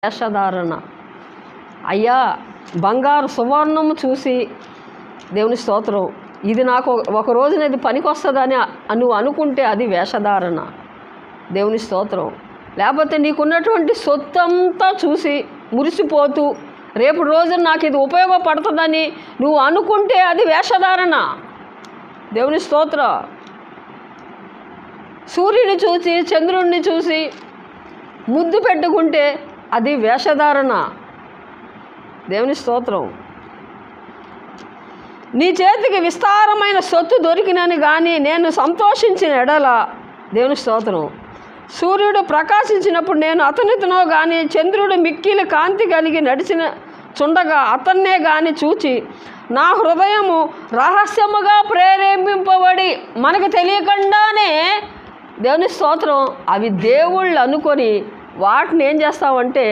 వేషధారణ. అయ్యా, బంగారు సువర్ణము చూసి దేవుని స్తోత్రం, ఇది నాకు ఒక రోజున ఇది పనికొస్తుందని నువ్వు అనుకుంటే అది వేషధారణ. దేవుని స్తోత్రం. లేకపోతే నీకున్నటువంటి సొత్తంతా చూసి మురిసిపోతూ రేపు రోజున నాకు ఇది ఉపయోగపడుతుందని నువ్వు అనుకుంటే అది వేషధారణ. దేవుని స్తోత్రం. సూర్యుని చూసి చంద్రుడిని చూసి ముద్దు పెట్టుకుంటే అది వేషధారణ. దేవుని స్తోత్రం. నీ చేతికి విస్తారమైన సొత్తు దొరికినని కానీ నేను సంతోషించిన ఎడల, దేవుని స్తోత్రం, సూర్యుడు ప్రకాశించినప్పుడు నేను అతనితోనో కానీ చంద్రుడు మిక్కిలి కాంతి కలిగి నడిచిన చుండగా అతన్నే కానీ చూచి నా హృదయము రహస్యముగా ప్రేరేపింపబడి, మనకు తెలియకుండానే దేవుని స్తోత్రం, అవి దేవుళ్ళు అనుకొని వాటిని ఏం చేస్తామంటే